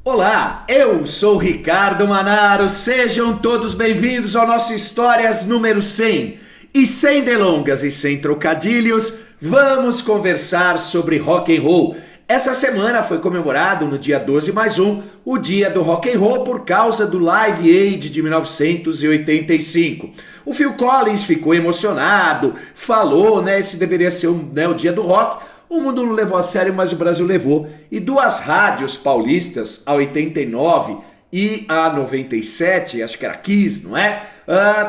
Olá, eu sou Ricardo Manaro, sejam todos bem-vindos ao nosso Histórias número 100. E sem delongas e sem trocadilhos, vamos conversar sobre rock and roll. Essa semana foi comemorado no dia 12+1 o dia do rock and roll por causa do Live Aid de 1985. O Phil Collins ficou emocionado, falou, esse deveria ser o dia do rock. O mundo não levou a sério, mas o Brasil levou. E duas rádios paulistas, a 89 e a 97, acho que era Kiss, não é?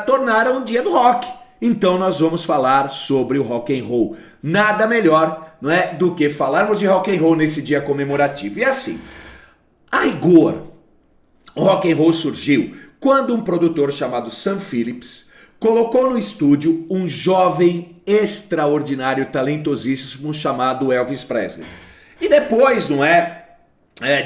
Tornaram o dia do rock. Então nós vamos falar sobre o rock and roll. Nada melhor, não é, do que falarmos de rock and roll nesse dia comemorativo. E assim, a rigor, o rock and roll surgiu quando um produtor chamado Sam Phillips colocou no estúdio um jovem extraordinário, talentosíssimo chamado Elvis Presley. E depois,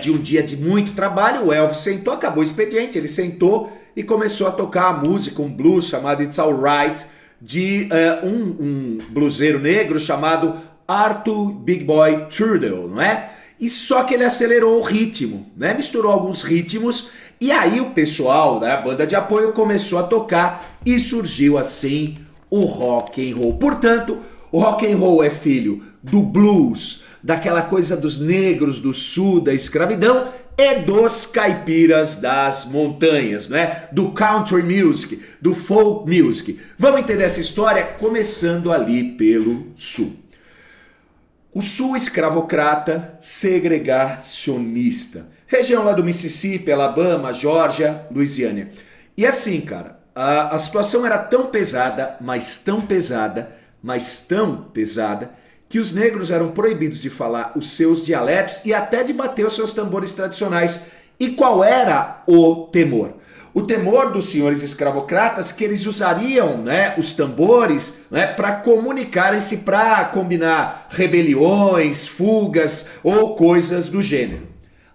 de um dia de muito trabalho, o Elvis sentou, acabou o expediente, ele sentou e começou a tocar a música, um blues chamado It's Alright, de um bluseiro negro chamado Arthur Big Boy Trudell, não é? E só que ele acelerou o ritmo, né? Misturou alguns ritmos e aí o pessoal, a banda de apoio, começou a tocar e surgiu assim o rock and roll. Portanto, o rock and roll é filho do blues, daquela coisa dos negros do sul, da escravidão e dos caipiras das montanhas, né? Do country music, do folk music. Vamos entender essa história começando ali pelo sul. O sul escravocrata, segregacionista. Região lá do Mississippi, Alabama, Geórgia, Louisiana. E assim, cara, a situação era tão pesada, mas tão pesada, mas tão pesada, que os negros eram proibidos de falar os seus dialetos e até de bater os seus tambores tradicionais. E qual era o temor? O temor dos senhores escravocratas que eles usariam, os tambores, para comunicarem-se, para combinar rebeliões, fugas ou coisas do gênero.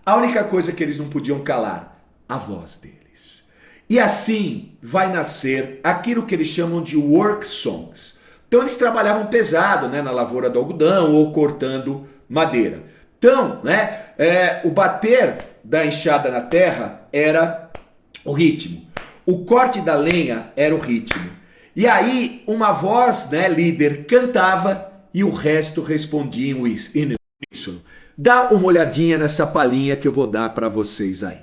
A única coisa que eles não podiam calar, a voz deles. E assim vai nascer aquilo que eles chamam de work songs. Então eles trabalhavam pesado, na lavoura do algodão ou cortando madeira. Então, o bater da enxada na terra era o ritmo. O corte da lenha era o ritmo. E aí uma voz, líder, cantava e o resto respondia em uníssono. Dá uma olhadinha nessa palhinha que eu vou dar para vocês aí.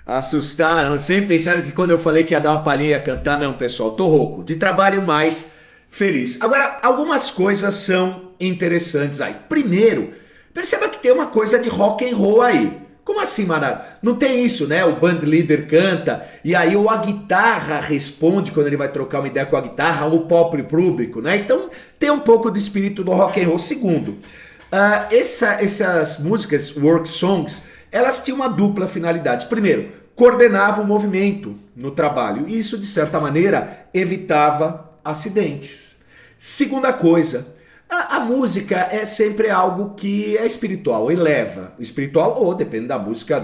Assustaram, sempre pensaram que quando eu falei que ia dar uma palhinha ia cantar. Não, pessoal, tô rouco. De trabalho mais feliz. Agora, algumas coisas são interessantes aí. Primeiro, perceba que tem uma coisa de rock and roll aí. Como assim, Manaro? Não tem isso, O band leader canta e aí a guitarra responde quando ele vai trocar uma ideia com a guitarra, o próprio público, Então tem um pouco do espírito do rock and roll. Segundo, essas músicas, work songs, elas tinham uma dupla finalidade. Primeiro, coordenavam o movimento no trabalho e isso, de certa maneira, evitava acidentes. Segunda coisa, a música é sempre algo que é espiritual, eleva. O espiritual, ou depende da música,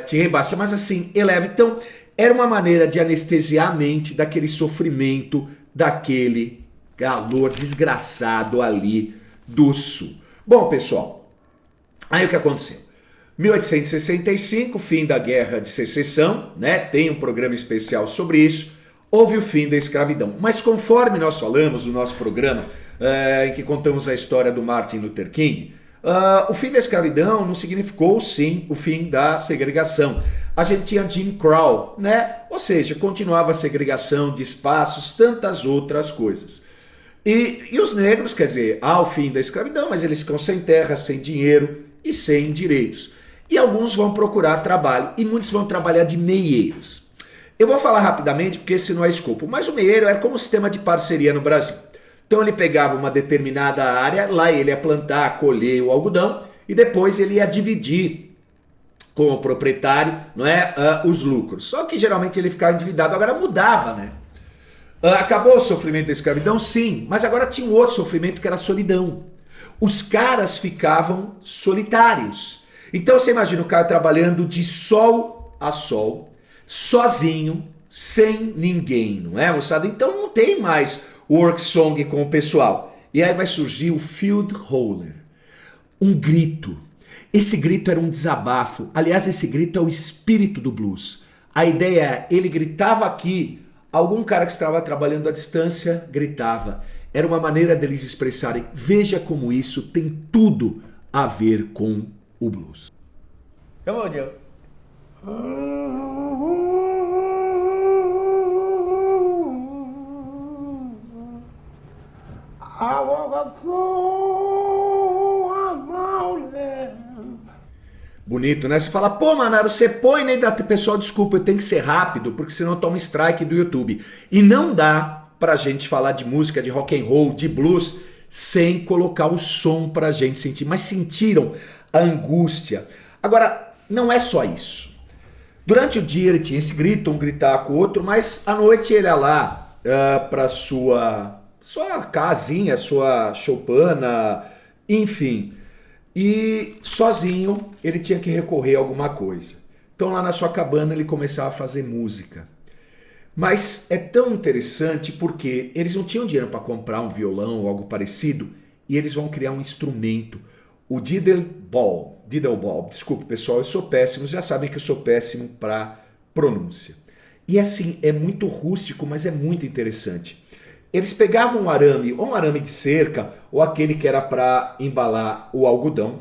te rebaixa, mas assim, eleva. Então, era uma maneira de anestesiar a mente daquele sofrimento, daquele calor desgraçado ali do sul. Bom, pessoal, aí o que aconteceu? 1865, fim da Guerra de Secessão, tem um programa especial sobre isso. Houve o fim da escravidão. Mas conforme nós falamos no nosso programa, em que contamos a história do Martin Luther King, o fim da escravidão não significou, sim, o fim da segregação. A gente tinha Jim Crow, Ou seja, continuava a segregação de espaços, tantas outras coisas. E os negros, quer dizer, há o fim da escravidão, mas eles ficam sem terra, sem dinheiro e sem direitos. E alguns vão procurar trabalho e muitos vão trabalhar de meieiros. Eu vou falar rapidamente porque esse não é escopo, mas o meieiro era como um sistema de parceria no Brasil. Então ele pegava uma determinada área, lá ele ia plantar, colher o algodão e depois ele ia dividir com o proprietário, os lucros. Só que geralmente ele ficava endividado, agora mudava, Acabou o sofrimento da escravidão? Sim, mas agora tinha um outro sofrimento que era a solidão. Os caras ficavam solitários. Então você imagina o cara trabalhando de sol a sol, sozinho, sem ninguém, não é, moçada? Então não tem mais work song com o pessoal. E aí vai surgir o field holler, um grito. Esse grito era um desabafo. Aliás, esse grito é o espírito do blues. A ideia é, ele gritava aqui, algum cara que estava trabalhando à distância gritava. Era uma maneira deles expressarem. Veja como isso tem tudo a ver com o blues. Come on, Joe. I woke up so lonely. Bonito, né? Você fala, pô, Manaro, você põe, né? Pessoal, desculpa, eu tenho que ser rápido, porque senão toma strike do YouTube. E não dá pra gente falar de música, de rock and roll, de blues, sem colocar o som pra gente sentir. Mas sentiram a angústia. Agora, não é só isso. Durante o dia ele tinha esse grito, um gritar com o outro, mas à noite ele ia lá pra sua casinha, sua choupana, enfim. E sozinho ele tinha que recorrer a alguma coisa. Então lá na sua cabana ele começava a fazer música. Mas é tão interessante porque eles não tinham dinheiro para comprar um violão ou algo parecido e eles vão criar um instrumento, o diddleball. Desculpe pessoal, eu sou péssimo, já sabem que eu sou péssimo para pronúncia. E assim, é muito rústico, mas é muito interessante. Eles pegavam um arame, ou um arame de cerca, ou aquele que era para embalar o algodão,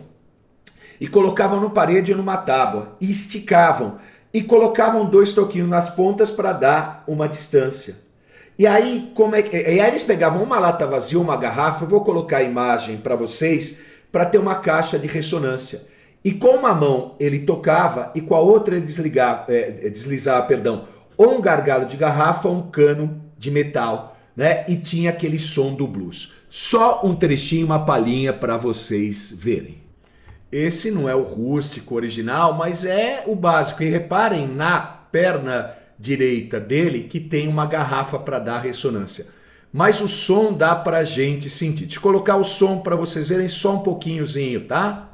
e colocavam no parede ou numa tábua, e esticavam, e colocavam 2 toquinhos nas pontas para dar uma distância. E aí, aí eles pegavam uma lata vazia, uma garrafa, eu vou colocar a imagem para vocês, para ter uma caixa de ressonância. E com uma mão ele tocava, e com a outra ele deslizava, ou um gargalo de garrafa, ou um cano de metal, né? E tinha aquele som do blues. Só um trechinho, uma palhinha para vocês verem. Esse não é o rústico original, mas é o básico. E reparem na perna direita dele que tem uma garrafa para dar ressonância. Mas o som dá pra gente sentir. Deixa eu colocar o som para vocês verem só um pouquinhozinho, tá?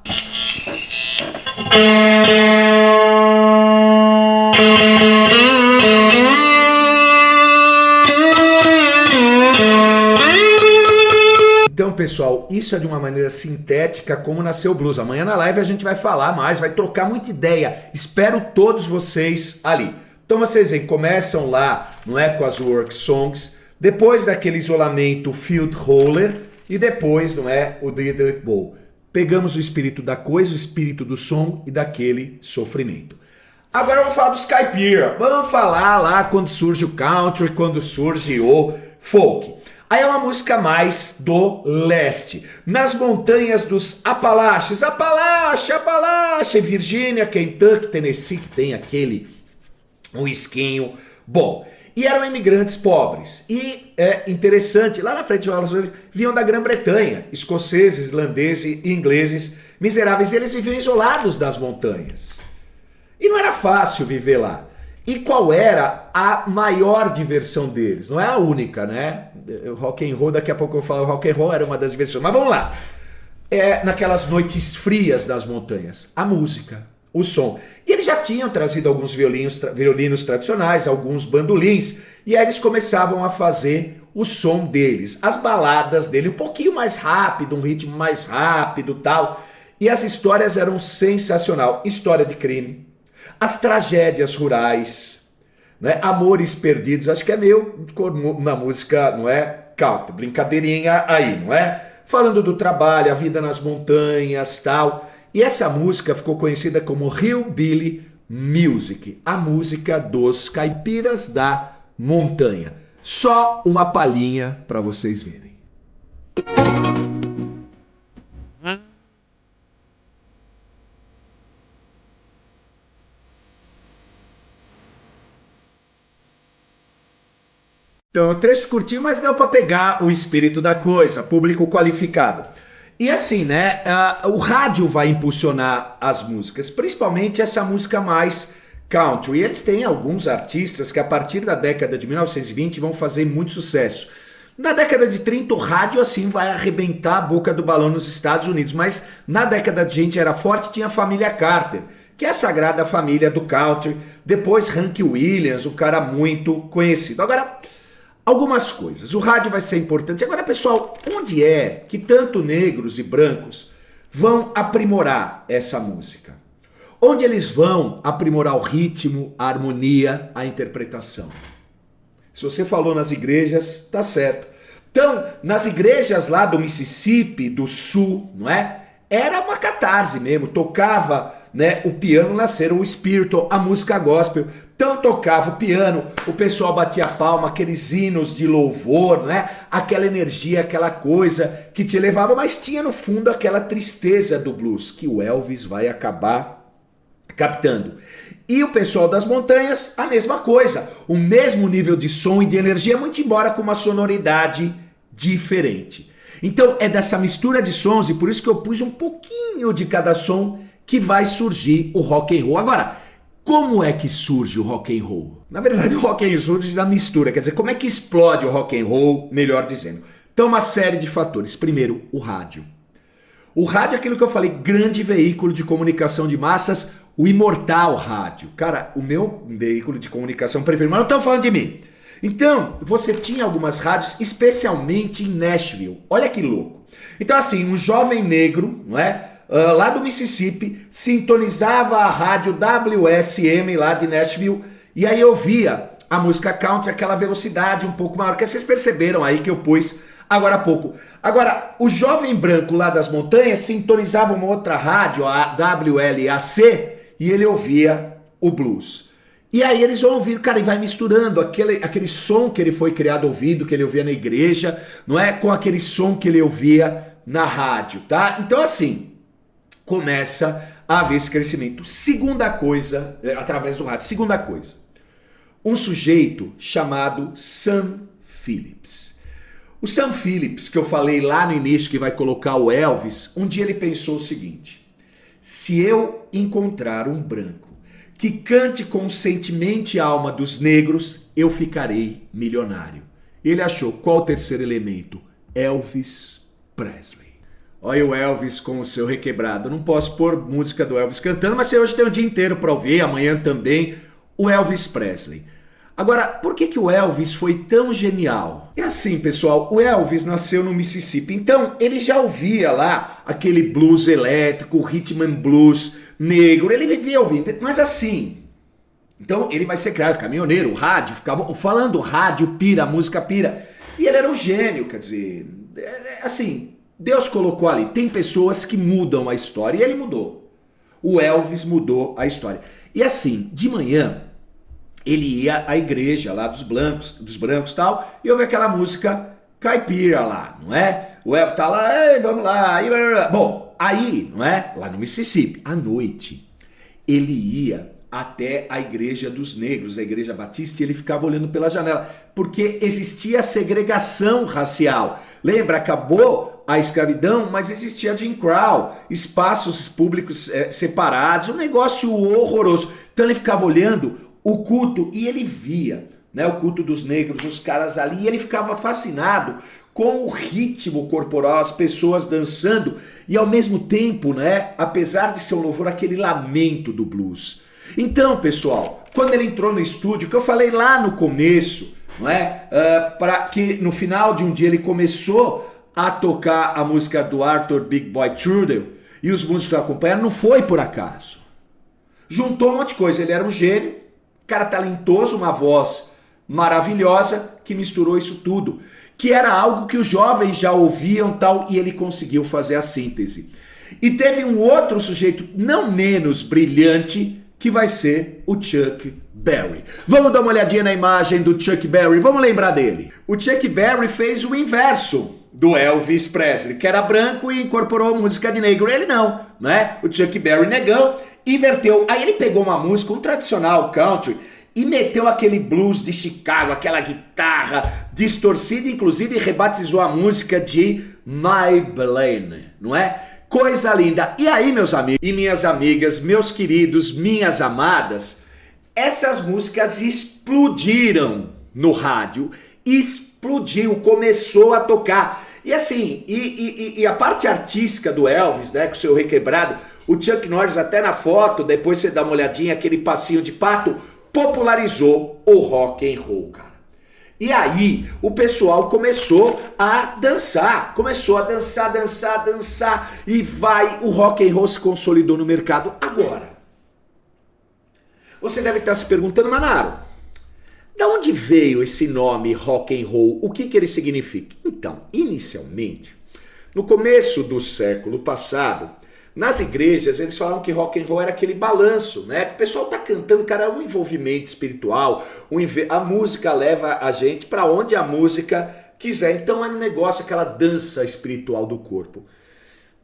Então, pessoal, isso é de uma maneira sintética como nasceu o blues. Amanhã na live a gente vai falar mais, vai trocar muita ideia. Espero todos vocês ali. Então vocês veem, começam lá, não é, com as work songs, depois daquele isolamento, o field holler, e depois, não é, o diddleball. Pegamos o espírito da coisa, o espírito do som e daquele sofrimento. Agora vamos falar dos caipira. Vamos falar lá quando surge o country, quando surge o folk. Aí é uma música mais do leste, nas montanhas dos Apalaches, Apalache, Virgínia, Kentucky, Tennessee, que tem aquele whiskinho bom. E eram imigrantes pobres. E é interessante, lá na frente vinham da Grã-Bretanha, escoceses, islandeses e ingleses miseráveis. E eles viviam isolados das montanhas. E não era fácil viver lá. E qual era a maior diversão deles? Não é a única, né? O rock and roll, daqui a pouco eu falo, o rock and roll era uma das diversões. Mas vamos lá. Naquelas noites frias das montanhas, a música, o som. E eles já tinham trazido alguns violinos tradicionais, alguns bandolins, e aí eles começavam a fazer o som deles, as baladas dele, um pouquinho mais rápido, um ritmo mais rápido, tal. E as histórias eram sensacional. História de crime, as tragédias rurais, né? Amores perdidos, acho que é meio na música, não é? Country, brincadeirinha aí, não é? Falando do trabalho, a vida nas montanhas, tal. E essa música ficou conhecida como Hillbilly Music, a música dos caipiras da montanha. Só uma palhinha para vocês verem. Então, trecho curtinho, mas deu para pegar o espírito da coisa, público qualificado. E assim, né, o rádio vai impulsionar as músicas, principalmente essa música mais country. E eles têm alguns artistas que a partir da década de 1920 vão fazer muito sucesso. Na década de 30 o rádio assim vai arrebentar a boca do balão nos Estados Unidos, mas na década de gente era forte, tinha a família Carter, que é a Sagrada Família do Country, depois Hank Williams, um cara muito conhecido. Agora, algumas coisas, o rádio vai ser importante. Agora, pessoal, onde é que tanto negros e brancos vão aprimorar essa música? Onde eles vão aprimorar o ritmo, a harmonia, a interpretação? Se você falou nas igrejas, tá certo. Então, nas igrejas lá do Mississippi, do Sul, não é? Era uma catarse mesmo, tocava, né, o piano nasceram o spiritual, a música gospel. Então tocava o piano, o pessoal batia palma, aqueles hinos de louvor, né? Aquela energia, aquela coisa que te levava, mas tinha no fundo aquela tristeza do blues, que o Elvis vai acabar captando. E o pessoal das montanhas, a mesma coisa, o mesmo nível de som e de energia, muito embora com uma sonoridade diferente. Então é dessa mistura de sons, e por isso que eu pus um pouquinho de cada som, que vai surgir o rock and roll. Agora, como é que surge o rock and roll? Na verdade, o rock and roll surge da mistura, quer dizer, como é que explode o rock and roll, melhor dizendo. Então, uma série de fatores. Primeiro, o rádio. O rádio é aquilo que eu falei, grande veículo de comunicação de massas, o imortal rádio. Cara, o meu veículo de comunicação preferido, mas não estão falando de mim. Então, você tinha algumas rádios, especialmente em Nashville. Olha que louco. Então, assim, um jovem negro, não é? Lá do Mississippi, sintonizava a rádio WSM lá de Nashville, e aí eu via a música country, aquela velocidade um pouco maior, que vocês perceberam aí que eu pus agora há pouco. Agora, o jovem branco lá das montanhas sintonizava uma outra rádio, a WLAC, e ele ouvia o blues. E aí eles vão ouvir, cara, e vai misturando aquele som que ele foi criado ouvindo, que ele ouvia na igreja, não é? Com aquele som que ele ouvia na rádio, tá? Então assim, começa a haver esse crescimento. Segunda coisa, através do rádio, segunda coisa, um sujeito chamado Sam Phillips. O Sam Phillips, que eu falei lá no início que vai colocar o Elvis, um dia ele pensou o seguinte: se eu encontrar um branco que cante com o sentimento e alma dos negros, eu ficarei milionário. Ele achou qual o terceiro elemento? Elvis Presley. Olha o Elvis com o seu requebrado. Eu não posso pôr música do Elvis cantando, mas você hoje tem o dia inteiro para ouvir, amanhã também, o Elvis Presley. Agora, por que o Elvis foi tão genial? É assim, pessoal, o Elvis nasceu no Mississippi, então ele já ouvia lá aquele blues elétrico, o rhythm and blues negro, ele vivia ouvindo, mas assim, então ele vai ser criado, caminhoneiro, o rádio, ficava falando rádio, pira, música pira, e ele era um gênio, quer dizer, assim, Deus colocou ali, tem pessoas que mudam a história, e ele mudou. O Elvis mudou a história. E assim, de manhã, ele ia à igreja lá dos brancos e tal, e ouve aquela música caipira lá, não é? O Elvis tá lá, vamos lá, bom, aí, não é? Lá no Mississippi, à noite, ele ia até a igreja dos negros, a igreja batista, e ele ficava olhando pela janela, porque existia segregação racial. Lembra, acabou a escravidão, mas existia Jim Crow, espaços públicos separados, um negócio horroroso. Então ele ficava olhando o culto e ele via, né, o culto dos negros, os caras ali, e ele ficava fascinado com o ritmo corporal, as pessoas dançando, e ao mesmo tempo, né, apesar de ser um louvor, aquele lamento do blues. Então, pessoal, quando ele entrou no estúdio, que eu falei lá no começo, não é? Para que no final de um dia ele começou a tocar a música do Arthur Big Boy Trudell, e os músicos acompanharam, não foi por acaso. Juntou um monte de coisa, ele era um gênio, cara talentoso, uma voz maravilhosa, que misturou isso tudo, que era algo que os jovens já ouviam tal, e ele conseguiu fazer a síntese. E teve um outro sujeito não menos brilhante, que vai ser o Chuck Berry. Vamos dar uma olhadinha na imagem do Chuck Berry, vamos lembrar dele. O Chuck Berry fez o inverso do Elvis Presley, que era branco e incorporou música de negro. Ele não, né? O Chuck Berry negão, inverteu. Aí ele pegou uma música, um tradicional country, e meteu aquele blues de Chicago, aquela guitarra distorcida, inclusive rebatizou a música de Maybelline, não é? Coisa linda. E aí, meus amigos e minhas amigas, meus queridos, minhas amadas, essas músicas explodiram no rádio, explodiu, começou a tocar. E assim, e a parte artística do Elvis, né, com o seu requebrado, O Chuck Norris, até na foto, depois você dá uma olhadinha, aquele passinho de pato, popularizou o rock and roll, cara. E aí o pessoal começou a dançar, e o rock and roll se consolidou no mercado. Agora, você deve estar se perguntando, Manaro, de onde veio esse nome rock and roll? O que ele significa? Então, inicialmente, no começo do século passado, nas igrejas, eles falavam que rock and roll era aquele balanço, né? O pessoal tá cantando, cara, é um envolvimento espiritual, a música leva a gente para onde a música quiser. Então é um negócio, aquela dança espiritual do corpo.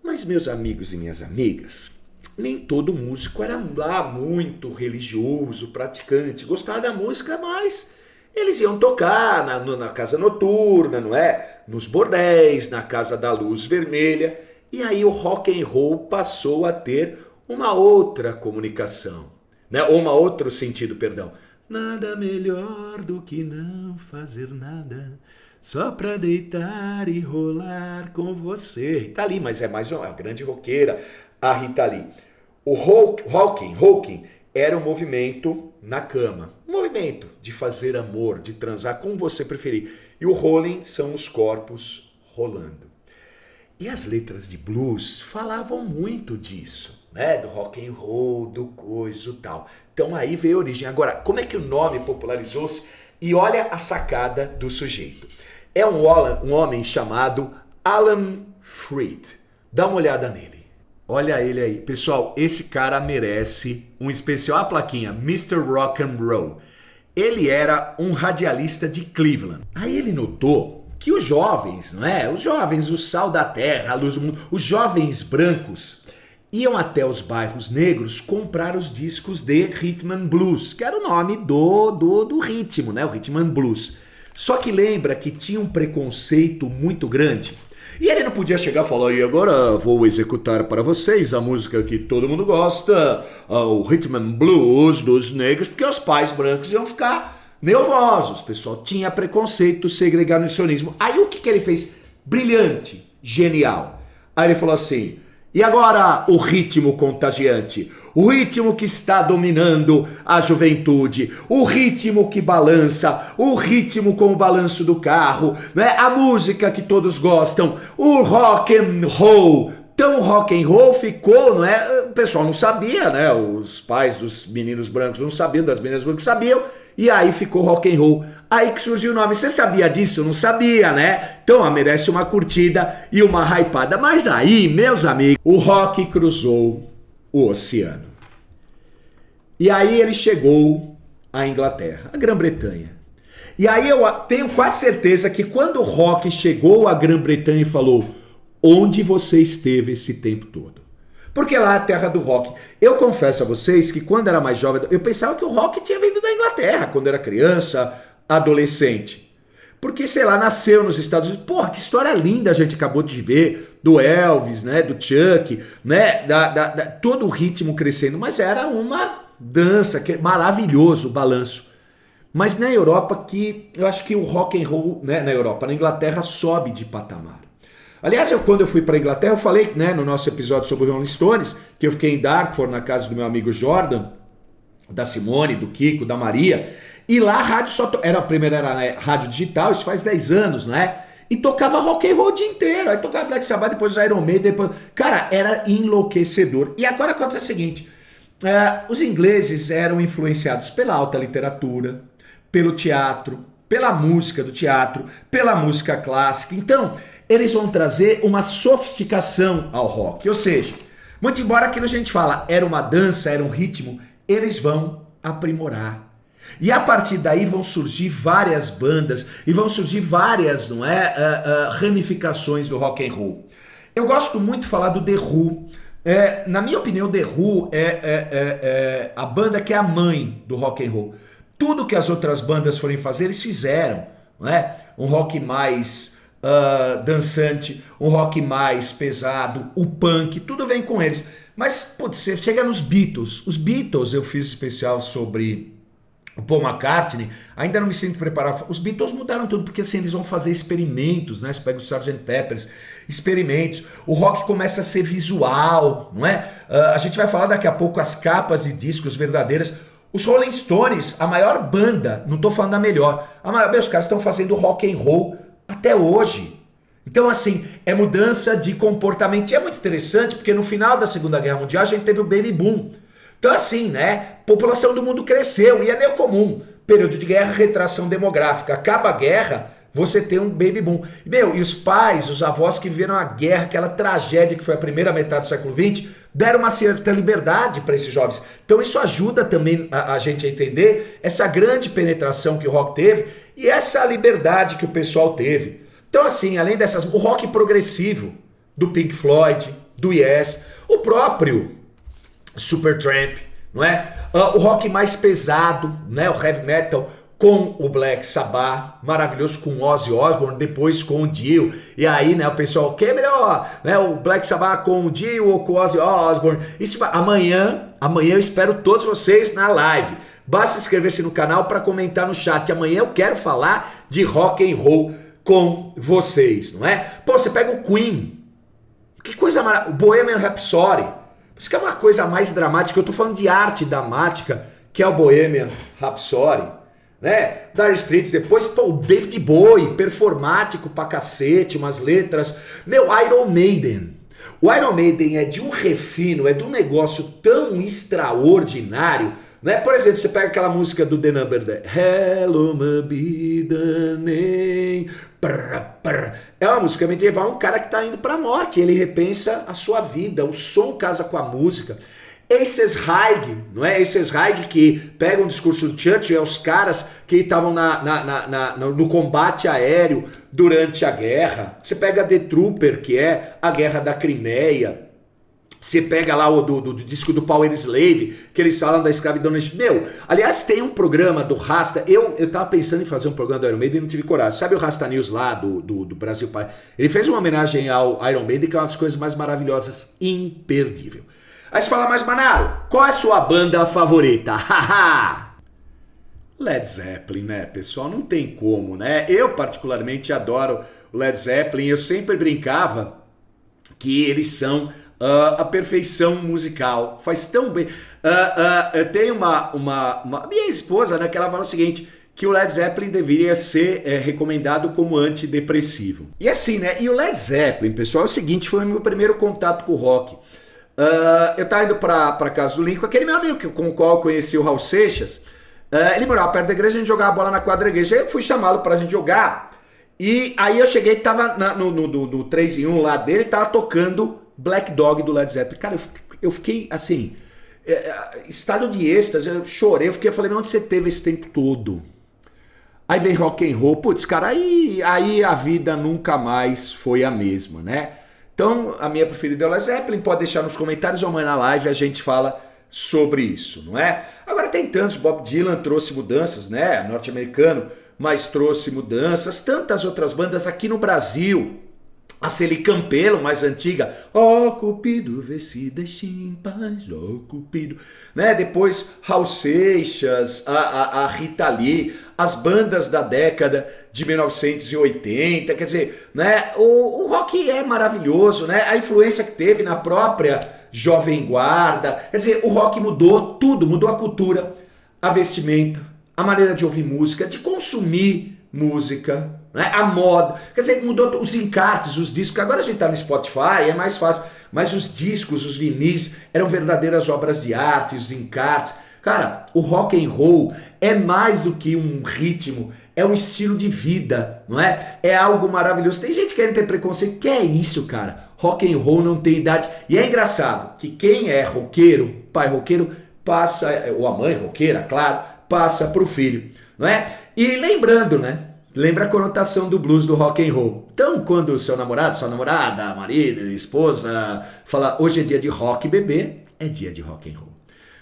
Mas, meus amigos e minhas amigas, nem todo músico era lá muito religioso, praticante, gostava da música, mas eles iam tocar na casa noturna, não é? Nos bordéis, na casa da luz vermelha. E aí o rock and roll passou a ter uma outra comunicação, né? Ou um outro sentido, perdão. Nada melhor do que não fazer nada, só pra deitar e rolar com você. Rita Lee, mas é mais uma grande roqueira, a Rita Lee. O rocking era um movimento na cama, um movimento de fazer amor, de transar como você preferir. E o rolling são os corpos rolando. E as letras de blues falavam muito disso, né? Do rock and roll, do coisa e tal. Então aí veio a origem. Agora, como é que o nome popularizou-se? E olha a sacada do sujeito. É um homem chamado Alan Freed. Dá uma olhada nele. Olha ele aí. Pessoal, esse cara merece um especial. A plaquinha, Mr. Rock and Roll. Ele era um radialista de Cleveland. Aí ele notou que os jovens, não é? Os jovens, o sal da terra, a luz do mundo, os jovens brancos iam até os bairros negros comprar os discos de Rhythm and Blues, que era o nome do ritmo, né? O Rhythm and Blues. Só que lembra que tinha um preconceito muito grande. E ele não podia chegar e falar, e agora vou executar para vocês a música que todo mundo gosta, o Rhythm and Blues dos negros, porque os pais brancos iam ficar nervosos, pessoal. Tinha preconceito, segregacionismo. Aí o que ele fez? Brilhante, genial. Aí ele falou assim, e agora o ritmo contagiante, o ritmo que está dominando a juventude, o ritmo que balança, o ritmo com o balanço do carro, né? A música que todos gostam, o rock and roll. Então o rock and roll ficou, não é? O pessoal não sabia, né? Os pais dos meninos brancos não sabiam, das meninas brancas sabiam. E aí ficou rock and roll. Aí que surgiu o nome. Você sabia disso? Não sabia, né? Então merece uma curtida e uma hypada. Mas aí, meus amigos, o rock cruzou o oceano. E aí ele chegou à Inglaterra, à Grã-Bretanha. E aí eu tenho quase certeza que quando o rock chegou à Grã-Bretanha e falou, onde você esteve esse tempo todo? Porque lá é a terra do rock. Eu confesso a vocês que quando era mais jovem, eu pensava que o rock tinha vindo da Inglaterra, quando era criança, adolescente. Porque, sei lá, nasceu nos Estados Unidos. Porra, que história linda a gente acabou de ver, do Elvis, né, do Chuck, né, todo o ritmo crescendo. Mas era uma dança, maravilhoso o balanço. Mas na Europa, eu acho que o rock and roll, né, na Inglaterra, sobe de patamar. Aliás, quando eu fui para a Inglaterra, eu falei, né, no nosso episódio sobre o Rolling Stones, que eu fiquei em Dartford, na casa do meu amigo Jordan, da Simone, do Kiko, da Maria, e lá a rádio a primeira era rádio digital, isso faz 10 anos, né? E tocava rock and roll o dia inteiro, aí tocava Black Sabbath, depois Iron Maiden, depois... Cara, era enlouquecedor. E agora acontece o seguinte, os ingleses eram influenciados pela alta literatura, pelo teatro, pela música do teatro, pela música clássica, então... eles vão trazer uma sofisticação ao rock. Ou seja, muito embora aquilo a gente fala, era uma dança, era um ritmo, eles vão aprimorar. E a partir daí vão surgir várias bandas e vão surgir várias, não é, ramificações do rock and roll. Eu gosto muito de falar do The Who. Na minha opinião, The Who é a banda que é a mãe do rock and roll. Tudo que as outras bandas forem fazer, eles fizeram, não é? Um rock mais... dançante, um rock mais pesado, o punk, tudo vem com eles. Mas, putz, você chega nos Beatles. Os Beatles, eu fiz especial sobre o Paul McCartney, ainda não me sinto preparado. Os Beatles mudaram tudo, porque assim, eles vão fazer experimentos, né? Você pega o Sgt. Pepper's, experimentos. O rock começa a ser visual, não é? A gente vai falar daqui a pouco as capas de discos verdadeiras. Os Rolling Stones, a maior banda, não tô falando da melhor, meus caras estão fazendo rock and roll até hoje. Então assim, é mudança de comportamento. E é muito interessante, porque no final da Segunda Guerra Mundial a gente teve o Baby Boom. Então assim, né, a população do mundo cresceu e é meio comum. Período de guerra, retração demográfica. Acaba a guerra, você tem um baby boom. E os pais, os avós que viram a guerra, aquela tragédia que foi a primeira metade do século XX, deram uma certa liberdade para esses jovens. Então isso ajuda também a gente a entender essa grande penetração que o rock teve e essa liberdade que o pessoal teve. Então assim, além dessas, o rock progressivo do Pink Floyd, do Yes, o próprio Supertramp, não é? O rock mais pesado, né? O heavy metal com o Black Sabbath, maravilhoso, com Ozzy Osbourne, depois com o Dio. E aí, né, o pessoal, quem é melhor? Né, o Black Sabbath com o Dio ou com o Ozzy Osbourne? Isso amanhã eu espero todos vocês na live. Basta inscrever-se no canal para comentar no chat. Amanhã eu quero falar de rock and roll com vocês, não é? Pô, você pega o Queen. Que coisa maravilhosa. O Bohemian Rhapsody. Isso que é uma coisa mais dramática. Eu tô falando de arte dramática, que é o Bohemian Rhapsody, né? Dire Straits, depois, pô, o David Bowie, performático pra cacete, umas letras. Iron Maiden. O Iron Maiden é de um refino, é de um negócio tão extraordinário, né? Por exemplo, você pega aquela música do The Number, Hello, my be the name. É uma música medieval, um cara que tá indo pra morte, ele repensa a sua vida, o som casa com a música. Aces High, não é? Aces High que pega um discurso do Churchill, é os caras que estavam no combate aéreo durante a guerra. Você pega The Trooper, que é a guerra da Crimeia. Você pega lá o do disco do Power Slave, que eles falam da escravidão. Aliás, tem um programa do Rasta. Eu tava pensando em fazer um programa do Iron Maiden e não tive coragem. Sabe o Rasta News lá do Brasil? Ele fez uma homenagem ao Iron Maiden, que é uma das coisas mais maravilhosas, imperdível. Aí você fala, mas Manaro, qual é a sua banda favorita? Led Zeppelin, né, pessoal? Não tem como, né? Eu particularmente adoro o Led Zeppelin. Eu sempre brincava que eles são a perfeição musical. Faz tão bem. Tem uma minha esposa, né, que ela fala o seguinte, que o Led Zeppelin deveria ser recomendado como antidepressivo. E assim, né? E o Led Zeppelin, pessoal, é o seguinte, foi o meu primeiro contato com o rock. Eu tava indo pra casa do Lincoln, aquele meu amigo com o qual eu conheci o Raul Seixas. Ele morava perto da igreja, a gente jogava bola na quadra da igreja. Aí eu fui chamá-lo pra gente jogar. E aí eu cheguei, tava no 3 em 1 lá dele, tava tocando Black Dog do Led Zeppelin. Cara, eu fiquei assim, estado de êxtase, eu chorei, eu falei, onde você teve esse tempo todo? Aí vem rock and roll, putz, cara, aí a vida nunca mais foi a mesma, né? Então, a minha preferida é o Led Zeppelin, pode deixar nos comentários ou amanhã na live a gente fala sobre isso, não é? Agora tem tantos, Bob Dylan trouxe mudanças, né? Norte-americano, mas trouxe mudanças, tantas outras bandas aqui no Brasil. A Celi Campelo, mais antiga, ó Cupido, vê se deixa em paz, ó Cupido, né? Depois Raul Seixas, a Rita Lee, as bandas da década de 1980, quer dizer, né? O rock é maravilhoso, né? A influência que teve na própria Jovem Guarda, quer dizer, o rock mudou tudo, mudou a cultura, a vestimenta, a maneira de ouvir música, de consumir música, né? A moda, quer dizer, mudou os encartes, os discos. Agora a gente tá no Spotify, é mais fácil, mas os discos, os vinis eram verdadeiras obras de arte, os encartes. Cara, o rock and roll é mais do que um ritmo, é um estilo de vida, não é? É algo maravilhoso. Tem gente que quer ter preconceito, que é isso, cara? Rock and roll não tem idade. E é engraçado que quem é roqueiro, pai roqueiro, passa, ou a mãe roqueira, claro, passa pro filho, não é? E lembrando, né? Lembra a conotação do blues do rock and roll. Então, quando o seu namorado, sua namorada, marido, esposa, fala hoje é dia de rock, bebê, é dia de rock and roll.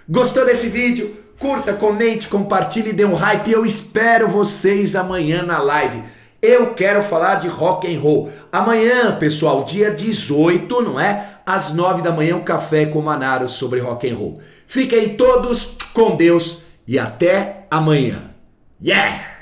Gostou desse vídeo? Curta, comente, compartilhe, dê um hype. Eu espero vocês amanhã na live. Eu quero falar de rock and roll. Amanhã, pessoal, dia 18, não é? Às 9 da manhã, um café com Manaro sobre rock and roll. Fiquem todos com Deus e até amanhã. Yeah!